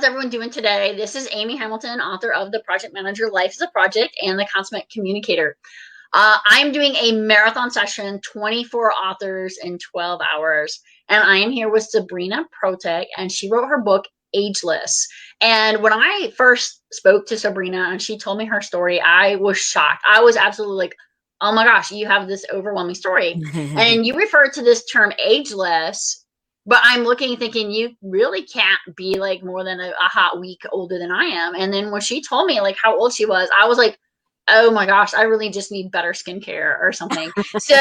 everyone doing today? This is Amy Hamilton, author of The Project Manager, Life is a Project, and The Consummate Communicator. I'm doing a marathon session, 24 authors in 12 hours, and I am here with Sabrina Protic, and she wrote her book, Ageless. And when I first spoke to Sabrina and she told me her story, I was shocked. I was absolutely like, oh my gosh, you have this overwhelming story. And you referred to this term ageless, but I'm looking thinking you really can't be like more than a hot week older than I am. And then when she told me like how old she was, I was like, oh my gosh, I really just need better skincare or something. So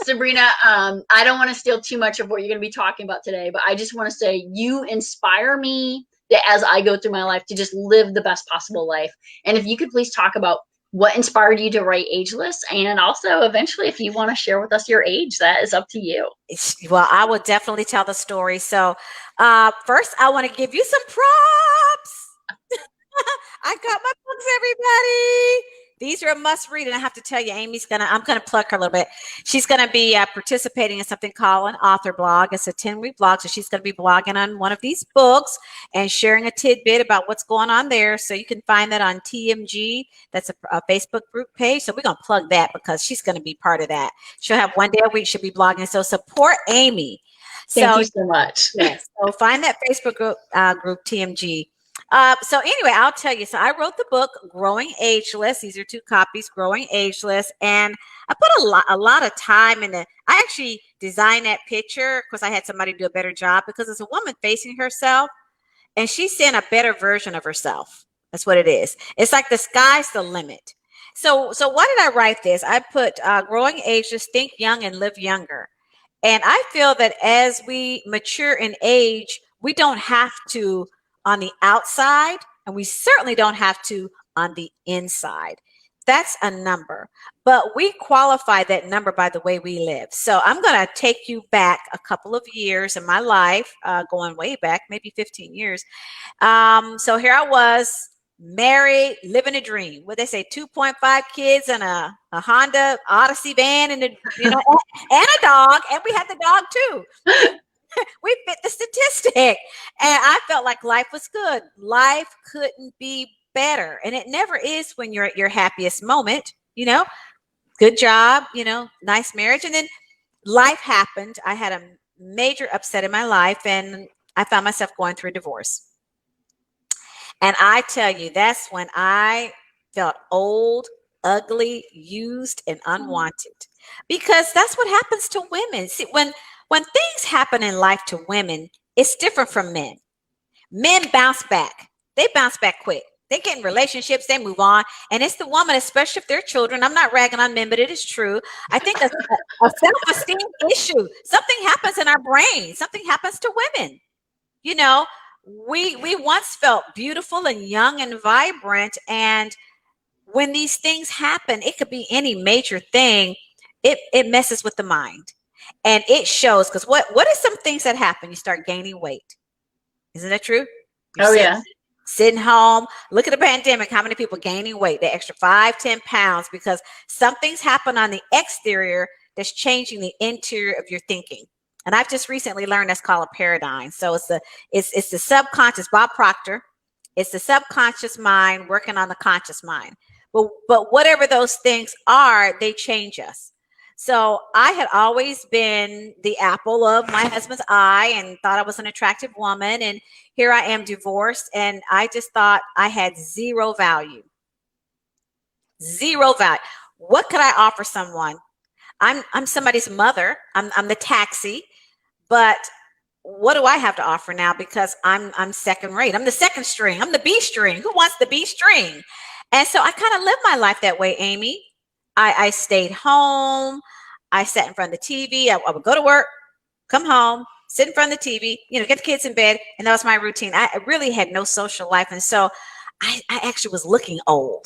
Sabrina, I don't want to steal too much of what you're going to be talking about today, but I just want to say you inspire me that as I go through my life to just live the best possible life. And if you could please talk about what inspired you to write Ageless, and also eventually if you want to share with us your age, that is up to you. Well, I will definitely tell the story. So first I want to give you some props. I got my books, everybody. These are a must read. And I have to tell you, I'm going to plug her a little bit. She's going to be participating in something called an author blog. It's a 10-week blog. So she's going to be blogging on one of these books and sharing a tidbit about what's going on there. So you can find that on TMG. That's a Facebook group page. So we're going to plug that because she's going to be part of that. She'll have one day a week. She'll be blogging. So support Amy. Thank you so much. Yes. So find that Facebook group TMG. So anyway, I'll tell you. So I wrote the book, Growing Ageless. These are 2 copies, Growing Ageless. And I put a lot of time in it. I actually designed that picture because I had somebody do a better job because it's a woman facing herself and she's seeing a better version of herself. That's what it is. It's like the sky's the limit. So why did I write this? I put Growing Ageless, Think Young and Live Younger. And I feel that as we mature in age, we don't have to on the outside, and we certainly don't have to on the inside. That's a number, but we qualify that number by the way we live. So I'm going to take you back a couple of years in my life, going way back, maybe 15 years. So here I was, married, living a dream. What they say, 2.5 kids and a Honda Odyssey van and and a dog, and we had the dog too. We fit the statistic. And I felt like life was good. Life couldn't be better. And it never is when you're at your happiest moment, good job, nice marriage. And then life happened. I had a major upset in my life and I found myself going through a divorce. And I tell you, that's when I felt old, ugly, used, and unwanted, because that's what happens to women. See, when things happen in life to women, it's different from men. Men bounce back. They bounce back quick. They get in relationships, they move on. And it's the woman, especially if they're children. I'm not ragging on men, but it is true. I think a self-esteem issue. Something happens in our brain. Something happens to women. We once felt beautiful and young and vibrant. And when these things happen, it could be any major thing. It messes with the mind. And it shows, because what are some things that happen? You start gaining weight. Isn't that true? Yeah. Sitting home. Look at the pandemic. How many people gaining weight? The extra 5-10 pounds because something's happened on the exterior that's changing the interior of your thinking. And I've just recently learned that's called a paradigm. So it's the subconscious. Bob Proctor. It's the subconscious mind working on the conscious mind. But whatever those things are, they change us. So I had always been the apple of my husband's eye and thought I was an attractive woman. And here I am divorced. And I just thought I had zero value. Zero value. What could I offer someone? I'm somebody's mother. I'm the taxi. But what do I have to offer now? Because I'm second rate. I'm the second string. I'm the B string. Who wants the B string? And so I kind of lived my life that way, Amy. I stayed home. I sat in front of the TV. I would go to work, come home, sit in front of the TV, get the kids in bed. And that was my routine. I really had no social life. And so I actually was looking old.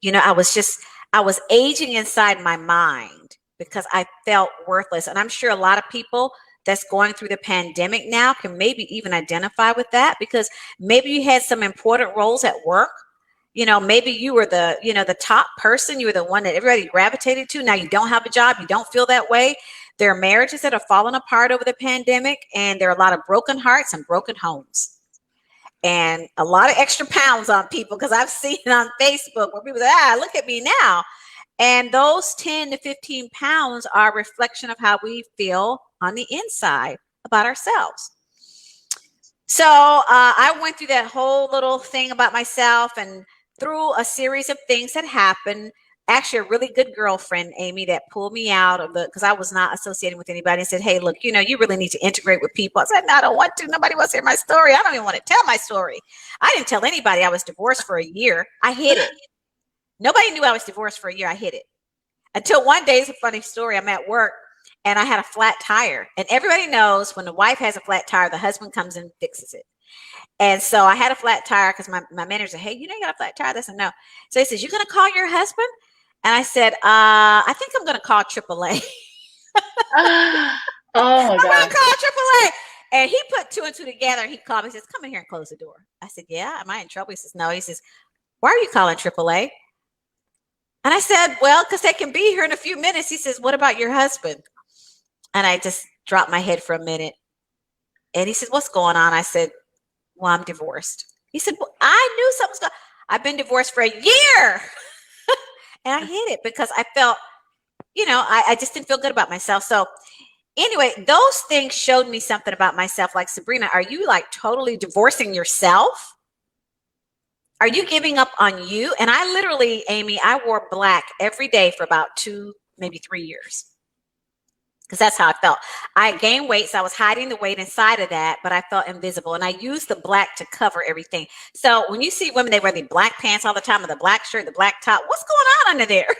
I was aging inside my mind because I felt worthless. And I'm sure a lot of people that's going through the pandemic now can maybe even identify with that, because maybe you had some important roles at work. Maybe you were the top person. You were the one that everybody gravitated to. Now you don't have a job. You don't feel that way. There are marriages that have fallen apart over the pandemic, and there are a lot of broken hearts and broken homes. and a lot of extra pounds on people, because I've seen it on Facebook where people say, look at me now. And those 10 to 15 pounds are a reflection of how we feel on the inside about ourselves. So I went through that whole little thing about myself, and through a series of things that happened, actually a really good girlfriend, Amy, that pulled me out of because I was not associating with anybody, and said, hey, look, you really need to integrate with people. I said, no, I don't want to. Nobody wants to hear my story. I don't even want to tell my story. I didn't tell anybody I was divorced for a year. I hid it. Nobody knew I was divorced for a year. I hid it. Until one day, it's a funny story. I'm at work and I had a flat tire. And everybody knows when the wife has a flat tire, the husband comes and fixes it. And so I had a flat tire because my manager said, hey, you got a flat tire? I said, no. So he says, you're going to call your husband? And I said, I think I'm going to call AAA. Oh, my God. I'm going to call AAA. And he put two and two together. He called me. He says, come in here and close the door. I said, yeah, am I in trouble? He says, no. He says, why are you calling AAA? And I said, well, because they can be here in a few minutes. He says, what about your husband? And I just dropped my head for a minute. And he said, what's going on? I said, well, I'm divorced. He said, well, I knew something was going on. I've been divorced for a year. And I hid it because I felt, I just didn't feel good about myself. So anyway, those things showed me something about myself. Like, Sabrina, are you like totally divorcing yourself? Are you giving up on you? And I literally, Amy, I wore black every day for about 2, maybe 3 years. Because that's how I felt. I gained weight, so I was hiding the weight inside of that, but I felt invisible. And I used the black to cover everything. So when you see women, they wear the black pants all the time, with the black shirt, the black top. What's going on under there?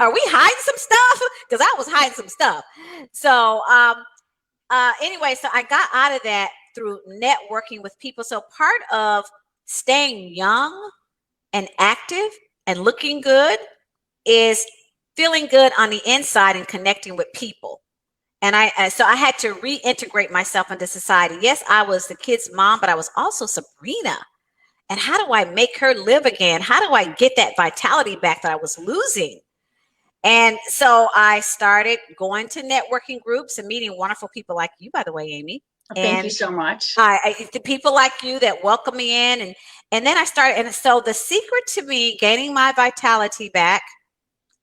Are we hiding some stuff? Because I was hiding some stuff. So anyway, so I got out of that through networking with people. So part of staying young and active and looking good is feeling good on the inside and connecting with people. And so I had to reintegrate myself into society. Yes, I was the kid's mom, but I was also Sabrina. And how do I make her live again? How do I get that vitality back that I was losing? And so I started going to networking groups and meeting wonderful people like you, by the way, Amy. Thank you so much. The people like you that welcome me in. And then I started. And so the secret to me gaining my vitality back,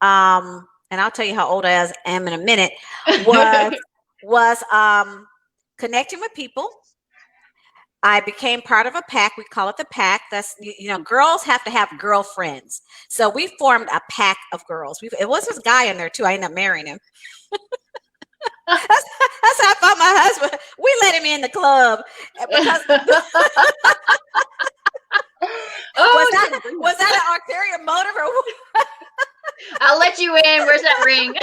and I'll tell you how old I am in a minute, was connecting with people. I became part of a pack. We call it the pack. That's, girls have to have girlfriends. So we formed a pack of girls. It was this guy in there too. I ended up marrying him. That's how I found my husband. We let him in the club because was that an ulterior motive or what? I'll let you in. Where's that ring?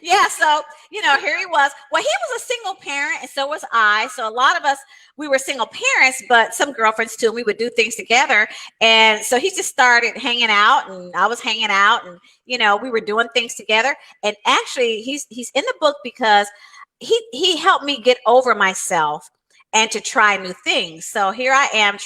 Yeah. So, here he was. Well, he was a single parent and so was I. So a lot of us, we were single parents, but some girlfriends too, and we would do things together. And so he just started hanging out and I was hanging out and, we were doing things together. And actually he's in the book because he helped me get over myself and to try new things. So here I am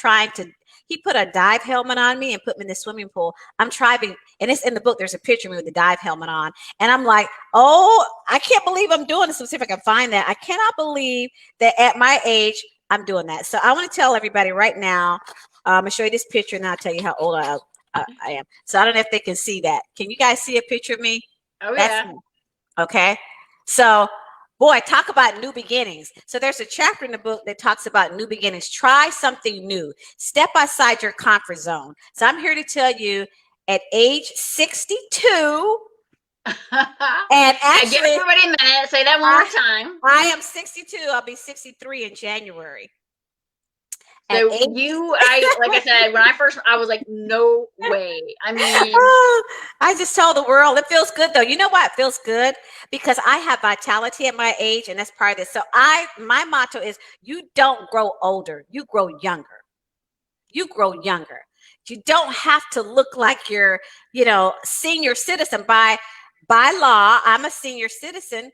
he put a dive helmet on me and put me in the swimming pool. I'm driving, and it's in the book. There's a picture of me with the dive helmet on. And I'm like, oh, I can't believe I'm doing this. Let's see if I can find that. I cannot believe that at my age, I'm doing that. So I want to tell everybody right now, I'm going to show you this picture and I'll tell you how old I am. So I don't know if they can see that. Can you guys see a picture of me? Oh, yeah. Okay. So, boy, talk about new beginnings. So there's a chapter in the book that talks about new beginnings. Try something new. Step outside your comfort zone. So I'm here to tell you at age 62, and actually, give everybody a minute. Say that one more time. I am 62. I'll be 63 in January. So like I said, when I was like, no way. I mean, I just told the world it feels good though. You know why it feels good? Because I have vitality at my age, and that's part of this. So my motto is you don't grow older, you grow younger. You grow younger. You don't have to look like you're, senior citizen by law. I'm a senior citizen.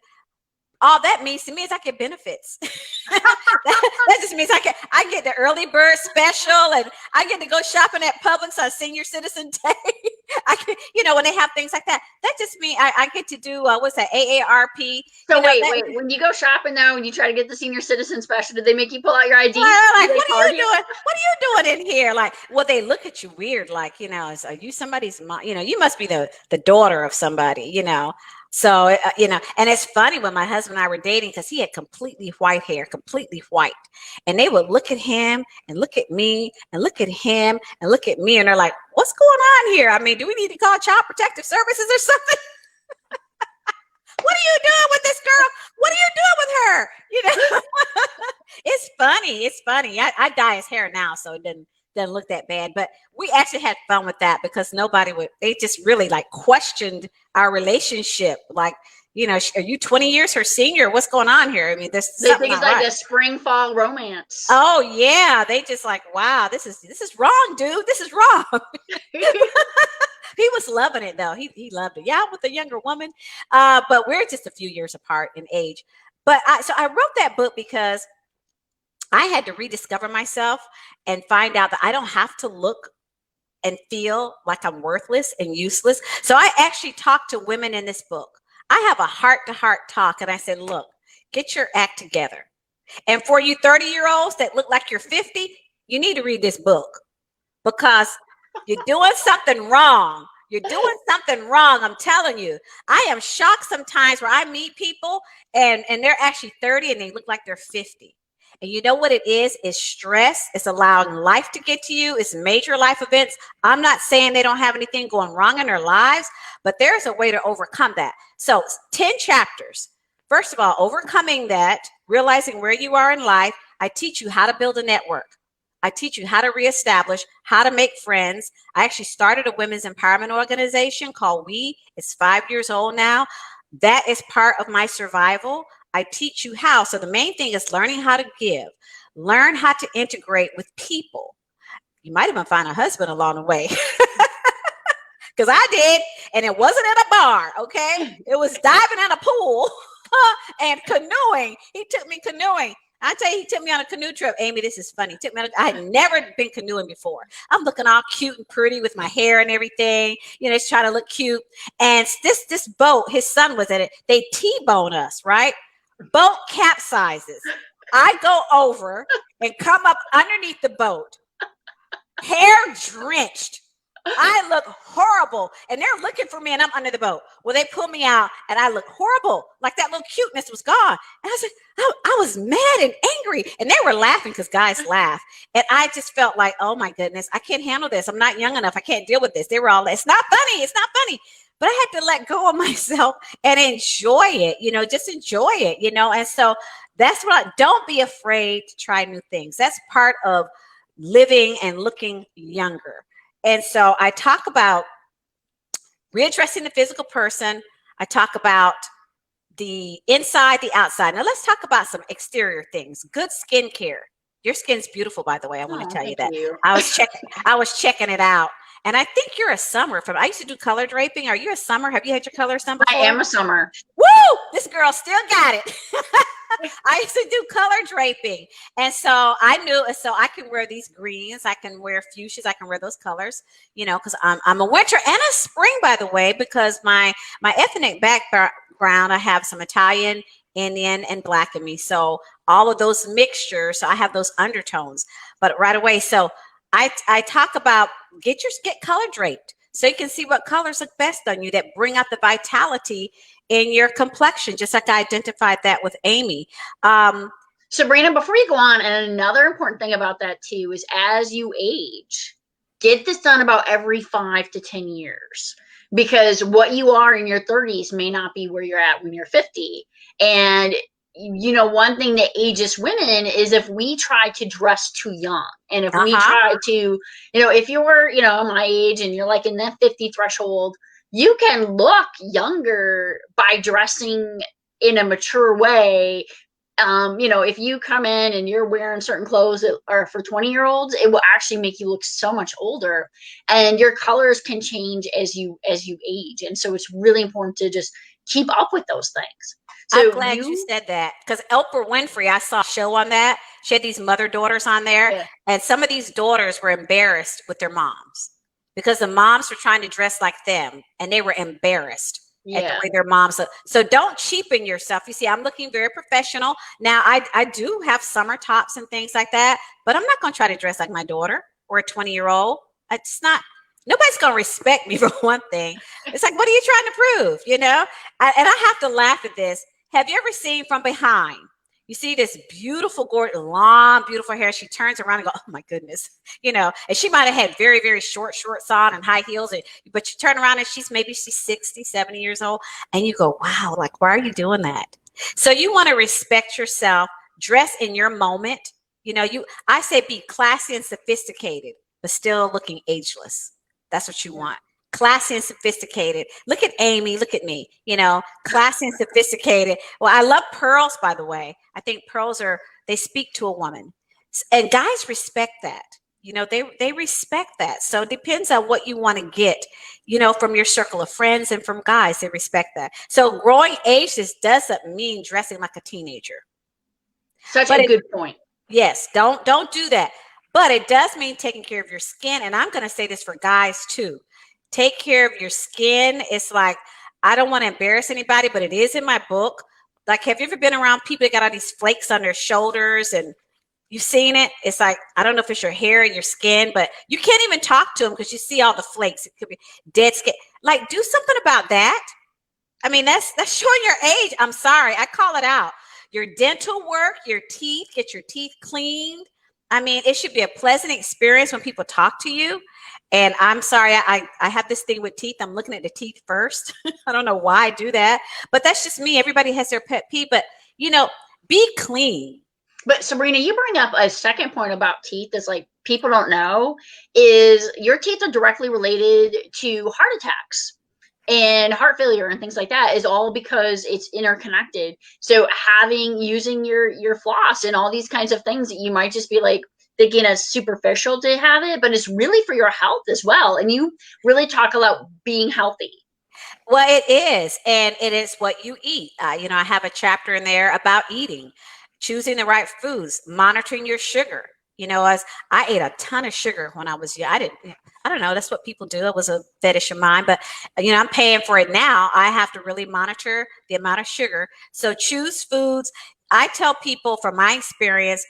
all that means to me is I get benefits. That just means I get the early bird special, and I get to go shopping at Publix on Senior Citizen Day. I can, when they have things like that, that just means I get to do what's that, AARP? So wait, when you go shopping though, when you try to get the senior citizen special, did they make you pull out your ID? Like, what are you doing? What are you doing in here? Like, well, they look at you weird, like, are you somebody's mom? You must be the daughter of somebody, So, and it's funny when my husband and I were dating, because he had completely white hair, completely white. And they would look at him and look at me and look at him and look at me. And they're like, what's going on here? I mean, do we need to call Child Protective Services or something? What are you doing with this girl? What are you doing with her? It's funny. It's funny. I dye his hair now, so it doesn't look that bad. But we actually had fun with that, because they just really like questioned our relationship. Like, are you 20 years her senior? What's going on here? I mean, they think it's like a spring fall romance. Oh yeah. They just like, wow, this is wrong, dude. This is wrong. He was loving it though. He loved it. Yeah, with a younger woman. But we're just a few years apart in age. But I wrote that book because I had to rediscover myself and find out that I don't have to look and feel like I'm worthless and useless. So I actually talked to women in this book. I have a heart-to-heart talk, and I said, look, get your act together. And for you 30-year-olds that look like you're 50, you need to read this book, because you're doing something wrong. You're doing something wrong. I'm telling you. I am shocked sometimes where I meet people and they're actually 30 and they look like they're 50. And you know what it is? It's stress. It's allowing life to get to you. It's major life events. I'm not saying they don't have anything going wrong in their lives, but there's a way to overcome that. So 10 chapters. First of all, overcoming that, realizing where you are in life. I teach you how to build a network. I teach you how to reestablish, how to make friends. I actually started a women's empowerment organization called We. It's 5 years old now. That is part of my survival. I teach you how. So the main thing is learning how to give, learn how to integrate with people. You might even find a husband along the way. Because I did, and it wasn't in a bar, okay? It was diving in a pool and canoeing. He took me canoeing. I tell you, he took me on a canoe trip. Amy, this is funny. I had never been canoeing before. I'm looking all cute and pretty with my hair and everything. Just trying to look cute. And this boat, his son was in it. They T-bone us, right? Boat capsizes. I go over and come up underneath the boat, hair drenched. I look horrible, and they're looking for me, and I'm under the boat. Well, they pull me out, and I look horrible. Like that little cuteness was gone. And I was like, I was mad and angry, and they were laughing because guys laugh. And I just felt like, oh my goodness, I can't handle this. I'm not young enough. I can't deal with this. They were all, it's not funny. It's not funny. But I had to let go of myself and enjoy it, just enjoy it, And so that's don't be afraid to try new things. That's part of living and looking younger. And so I talk about readdressing the physical person. I talk about the inside, the outside. Now let's talk about some exterior things. Good skincare. Your skin's beautiful, by the way. I want to tell you that. I was checking it out. And I think you're a summer I used to do color draping. Are you a summer? Have you had your colors done before? I am a summer. Woo! This girl still got it. I used to do color draping. And so I knew, so I can wear these greens. I can wear fuchsias. I can wear those colors, because I'm a winter and a spring, by the way, because my ethnic background, I have some Italian, Indian, and Black in me. So all of those mixtures, so I have those undertones. But right away, so I talk about get color draped so you can see what colors look best on you that bring out the vitality in your complexion, just like I identified that with Amy. Sabrina, before you go on, and another important thing about that too is as you age, get this done about every 5 to 10 years, because what you are in your 30s may not be where you're at when you're 50. And one thing that ages women is if we try to dress too young, and if we try to, if you're, my age and you're like in that 50 threshold, you can look younger by dressing in a mature way. If you come in and you're wearing certain clothes that are for 20-year-olds, it will actually make you look so much older, and your colors can change as you age. And so it's really important to just keep up with those things. I'm So glad you said that because Oprah Winfrey, I saw a show on that. She had these mother daughters on there, yeah, and some of these daughters were embarrassed with their moms because the moms were trying to dress like them, and they were embarrassed at the yeah. way their moms look. So don't cheapen yourself. You see, I'm looking very professional now. I do have summer tops and things like that, but I'm not going to try to dress like my daughter or a 20-year-old. It's not. Nobody's going to respect me for one thing. It's like, what are you trying to prove? And I have to laugh at this. Have you ever seen from behind? You see this beautiful, gorgeous, long, beautiful hair. She turns around and go, "Oh my goodness," And she might have had very, very shorts on and high heels, but you turn around and she's 60, 70 years old, and you go, "Wow, like why are you doing that?" So you want to respect yourself, dress in your moment. I say be classy and sophisticated, but still looking ageless. That's what you want. Classy and sophisticated. Look at Amy. Look at me. Classy and sophisticated. Well, I love pearls, by the way. I think pearls they speak to a woman. And guys respect that. They respect that. So it depends on what you want to get, from your circle of friends and from guys. They respect that. So growing ageless doesn't mean dressing like a teenager. Such a good point. Yes, don't do that. But it does mean taking care of your skin. And I'm going to say this for guys too. Take care of your skin. It's like, I don't want to embarrass anybody, but it is in my book. Like, have you ever been around people that got all these flakes on their shoulders and you've seen it? It's like, I don't know if it's your hair and your skin, but you can't even talk to them because you see all the flakes. It could be dead skin. Like, do something about that. I mean, that's showing your age. I'm sorry. I call it out. Your dental work, your teeth, get your teeth cleaned. I mean, it should be a pleasant experience when people talk to you. And I'm sorry, I have this thing with teeth. I'm looking at the teeth first. I don't know why I do that, but that's just me. Everybody has their pet peeve, but be clean. But Sabrina, you bring up a second point about teeth that's like people don't know is your teeth are directly related to heart attacks and heart failure and things like that is all because it's interconnected. So using your floss and all these kinds of things that you might just be like thinking it's superficial to have it, but it's really for your health as well. And you really talk about being healthy. Well, it is, and it is what you eat. I have a chapter in there about eating, choosing the right foods, monitoring your sugar. As I ate a ton of sugar when I was young. I don't know. That's what people do. It was a fetish of mine, but I'm paying for it now. I have to really monitor the amount of sugar. So choose foods. I tell people from my experience,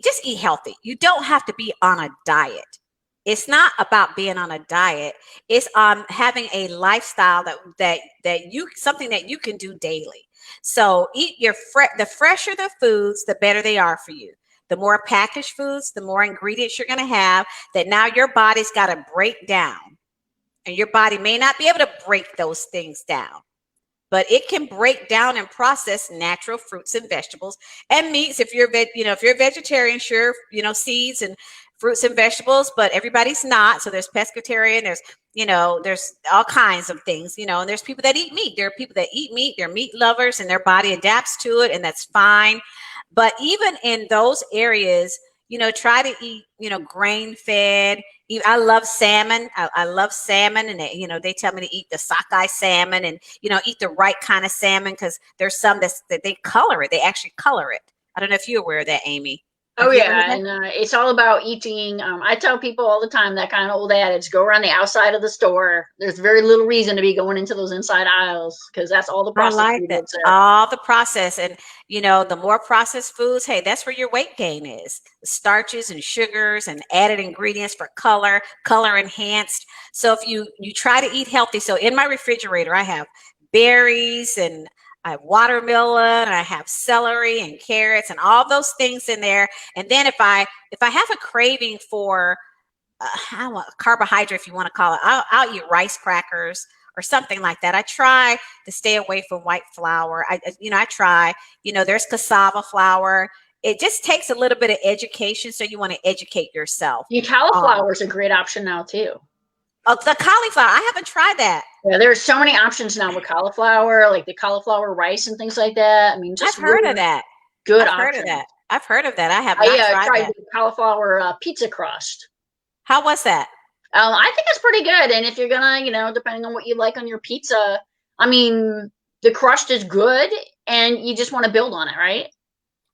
just eat healthy. You don't have to be on a diet. It's not about being on a diet. It's having a lifestyle something that you can do daily. So eat the fresher the foods, the better they are for you. The more packaged foods, the more ingredients you're going to have that now your body's got to break down. And your body may not be able to break those things down, but it can break down and process natural fruits and vegetables and meats. If you're a vegetarian, sure, seeds and fruits and vegetables, but everybody's not. So there's pescatarian, there's all kinds of things, and there's people that eat meat. There are people that eat meat, they're meat lovers and their body adapts to it, and that's fine. But even in those areas, try to eat, grain fed. I love salmon. I love salmon. And they tell me to eat the sockeye salmon and, eat the right kind of salmon because there's some that they color it. They actually color it. I don't know if you're aware of that, Amy. Oh yeah, and it's all about eating. I tell people all the time that kind of old adage: go around the outside of the store. There's very little reason to be going into those inside aisles because that's all the processed I like that. All the process, and the more processed foods, hey, that's where your weight gain is. The starches and sugars and added ingredients for color enhanced. So if you try to eat healthy, so in my refrigerator, I have berries and I have watermelon, I have celery and carrots and all those things in there. And then if I have a craving for I don't want carbohydrate, if you want to call it, I'll eat rice crackers or something like that. I try to stay away from white flour. I try, there's cassava flour. It just takes a little bit of education. So you want to educate yourself. The cauliflower is a great option now too. Oh, the cauliflower. I haven't tried that. Yeah, there's so many options now with cauliflower, like the cauliflower rice and things like that. I mean, just I've heard of that. Good I've option. heard of that. I've heard of that. I have not tried that. The cauliflower pizza crust. How was that? I think it's pretty good. And if you're gonna, depending on what you like on your pizza, I mean, the crust is good and you just want to build on it, right?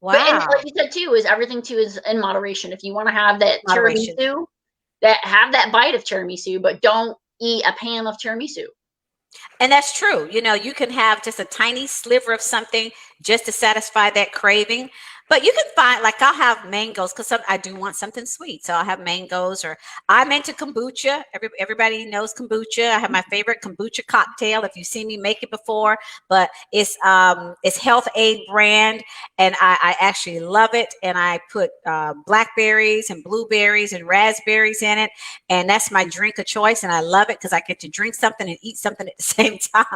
But and Wow. like you said too, is everything too is in moderation. If you want to have that Moderation. tiramisu, that have that bite of tiramisu, but don't eat a pan of tiramisu. And that's true. You know, you can have just a tiny sliver of something just to satisfy that craving. But you can find, like, I'll have mangoes because I do want something sweet. So I'll have mangoes, or I'm into kombucha. Everybody knows kombucha. I have my favorite kombucha cocktail if you've seen me make it before. But it's Health Aid brand, and I actually love it. And I put blackberries and blueberries and raspberries in it. And that's my drink of choice. And I love it because I get to drink something and eat something at the same time.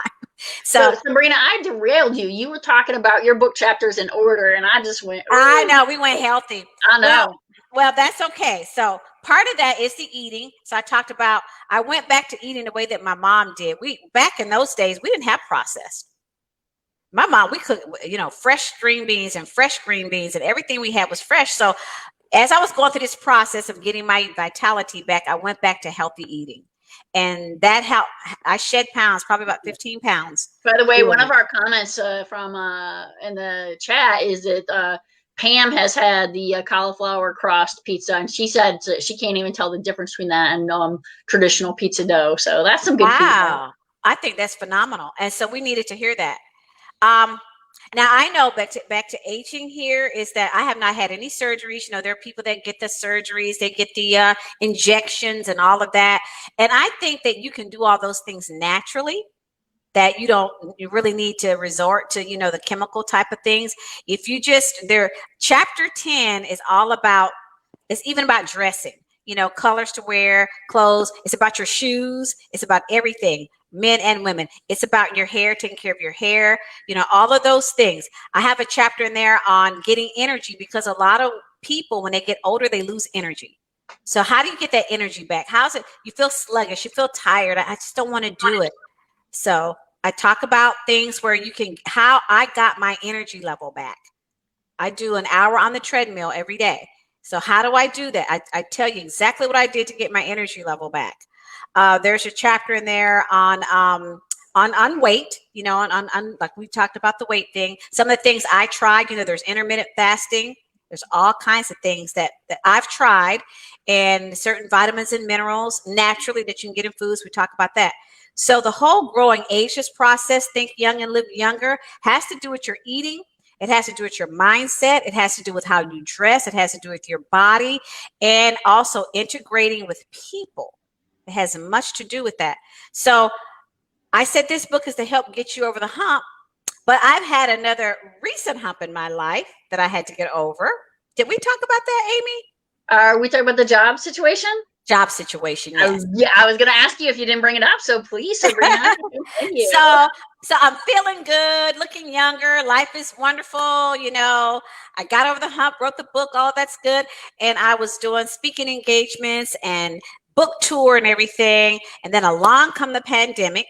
So So Sabrina, I derailed you. You were talking about your book chapters in order, and I just went, I ooh, know we went healthy. I Well, know. well, that's okay. So part of that is the eating. So I talked about, I went back to eating the way that my mom did. We, back in those days, we didn't have processed. My mom, we cooked, you know, fresh string beans and fresh green beans, and everything we had was fresh. So as I was going through this process of getting my vitality back, I went back to healthy eating. And that helped. I shed pounds, probably about 15 pounds By the way, one doing of it. our comments from in the chat is that Pam has had the cauliflower crossed pizza, and she said she can't even tell the difference between that and traditional pizza dough. So that's some good feedback. Wow. I think that's phenomenal. And so we needed to hear that. Um, Now I know, back to aging here, is that I have not had any surgeries. You know, there are people that get the surgeries, they get the injections and all of that. And I think that you can do all those things naturally, that you really need to resort to, you know, the chemical type of things. If you just, there, chapter 10 is all about, it's even about dressing, you know, colors to wear, clothes. It's about your shoes. It's about everything, men and women. It's about your hair, taking care of your hair, you know, all of those things. I have a chapter in there on getting energy, because a lot of people, when they get older, they lose energy. So how do you get that energy back? How's it? You feel sluggish. You feel tired. I just don't want to do it. So I talk about things where you can, how I got my energy level back. I do an hour on the treadmill every day. So how do I do that? I tell you exactly what I did to get my energy level back. There's a chapter in there on weight, you know, on like we talked about the weight thing. Some of the things I tried, you know, there's intermittent fasting. There's all kinds of things that I've tried, and certain vitamins and minerals naturally that you can get in foods. We talk about that. So the whole growing ageless process, think young and live younger, has to do with your eating. It has to do with your mindset. It has to do with how you dress. It has to do with your body, and also integrating with people. It has much to do with that. So I said this book is to help get you over the hump, but I've had another recent hump in my life that I had to get over. Did we talk about that, Amy? Are we talking about the job situation? Job situation, yes. Yeah, I was going to ask you if you didn't bring it up. So please, Sabrina, continue. So I'm feeling good, looking younger. Life is wonderful. You know, I got over the hump, wrote the book, all that's good. And I was doing speaking engagements and book tour and everything. And then along come the pandemic.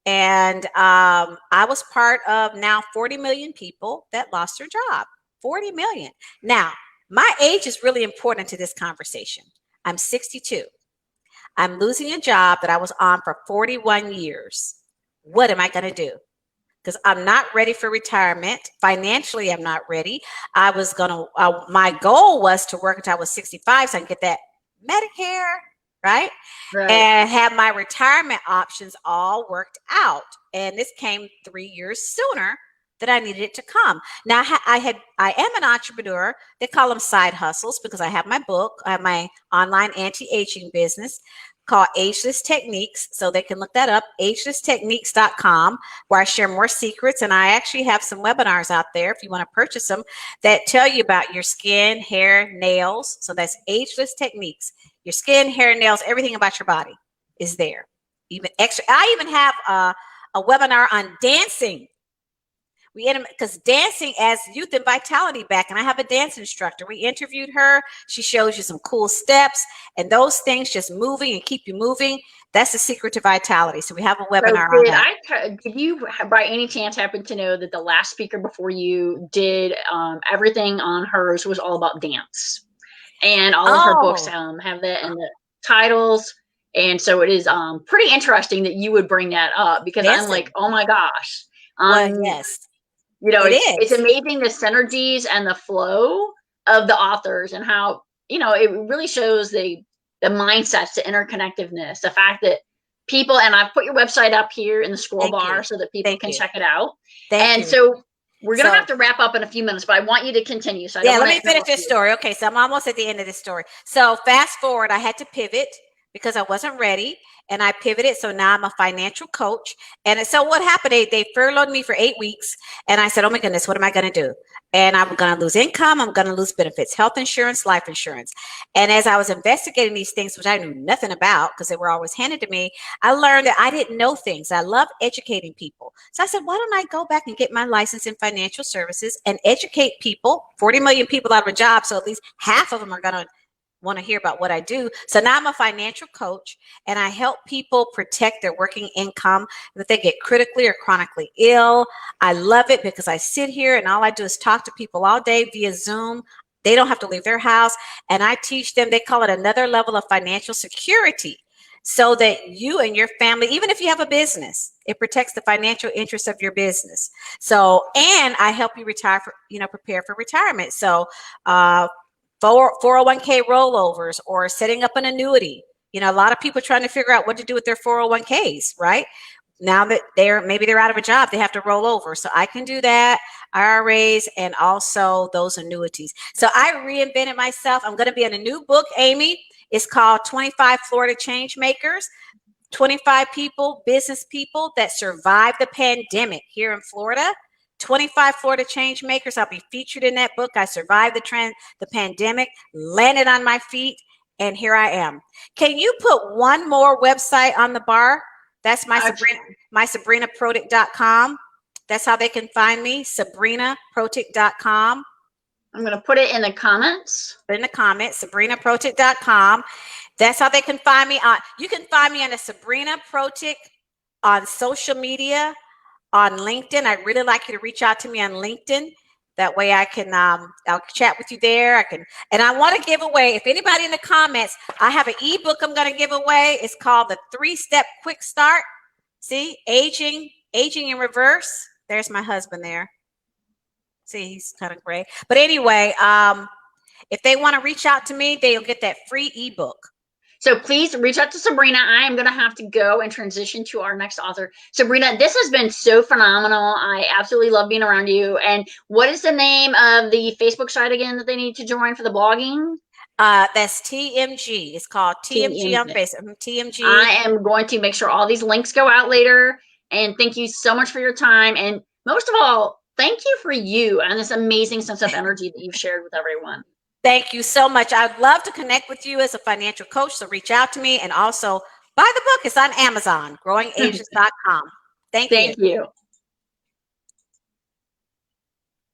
And I was part of now 40 million people that lost their job. 40 million. Now, my age is really important to this conversation. I'm 62. I'm losing a job that I was on for 41 years. What am I going to do? Because I'm not ready for retirement. Financially, I'm not ready. I was going to, my goal was to work until I was 65 so I can get that Medicare, right? Right. And have my retirement options all worked out. And this came 3 years sooner than I needed it to come. Now I am an entrepreneur. They call them side hustles, because I have my book, I have my online anti-aging business called Ageless Techniques. So they can look that up, agelesstechniques.com, where I share more secrets. And I actually have some webinars out there, if you want to purchase them, that tell you about your skin, hair, nails. So that's Ageless Techniques. Your skin, hair, nails, everything about your body is there. Even extra. I even have a webinar on dancing. Because dancing adds youth and vitality back. And I have a dance instructor. We interviewed her. She shows you some cool steps, and those things, just moving and keep you moving. That's the secret to vitality. So we have a webinar on that. Did you by any chance happen to know that the last speaker before you did everything on hers was all about dance, and all of her books have that in the titles. And so it is pretty interesting that you would bring that up, because Dancing. I'm like, oh my gosh. Well, yes. It it's is. amazing the synergies and the flow of the authors and how, it really shows the mindsets, the interconnectiveness, the fact that people, and I've put your website up here in the scroll Thank you. bar so that people Thank can you. check it out. Thank And you. so we're going to So, have to wrap up in a few minutes, but I want you to continue. So I don't yeah, let want me to finish interrupt this you. story. Okay, so I'm almost at the end of this story. So fast forward, I had to pivot because I wasn't ready, and I pivoted. So now I'm a financial coach. And so what happened? They furloughed me for 8 weeks, and I said, "Oh my goodness, what am I going to do?" And I'm going to lose income. I'm going to lose benefits, health insurance, life insurance. And as I was investigating these things, which I knew nothing about because they were always handed to me, I learned that I didn't know things. I love educating people. So I said, why don't I go back and get my license in financial services and educate people? 40 million people out of a job. So at least half of them are going to want to hear about what I do. So now I'm a financial coach, and I help people protect their working income if they get critically or chronically ill. I love it because I sit here and all I do is talk to people all day via Zoom. They don't have to leave their house, and I teach them, they call it another level of financial security, so that you and your family, even if you have a business, it protects the financial interests of your business. So, and I help you retire for, prepare for retirement. So, 401k rollovers or setting up an annuity. A lot of people are trying to figure out what to do with their 401ks, right? Now that maybe they're out of a job, they have to roll over. So I can do that, IRAs, and also those annuities. So I reinvented myself. I'm going to be in a new book, Amy. It's called 25 Florida Change Makers. 25 people, business people that survived the pandemic here in Florida. 25 Florida change makers. I'll be featured in that book. I survived the pandemic, landed on my feet, and here I am. Can you put one more website on the bar? That's my SabrinaProtic.com. That's how they can find me, SabrinaProtic.com. I'm going to put it in the comments. In the comments, SabrinaProtic.com. That's how they can find me. You can find me under Sabrina Protic on social media, on LinkedIn. I'd really like you to reach out to me on LinkedIn. That way I can, I'll chat with you there. And I want to give away, if anybody in the comments, I have an ebook I'm going to give away. It's called the 3-Step Quick Start. See, aging in reverse. There's my husband there. See, he's kind of gray. But anyway, if they want to reach out to me, they'll get that free ebook. So please reach out to Sabrina. I am going to have to go and transition to our next author. Sabrina, this has been so phenomenal. I absolutely love being around you. And what is the name of the Facebook site again that they need to join for the blogging? That's TMG. It's called TMG on Facebook. TMG. I am going to make sure all these links go out later. And thank you so much for your time. And most of all, thank you for you and this amazing sense of energy that you've shared with everyone. Thank you so much. I'd love to connect with you as a financial coach. So reach out to me, and also buy the book. It's on Amazon, growingageless.com. Thank you. Thank you.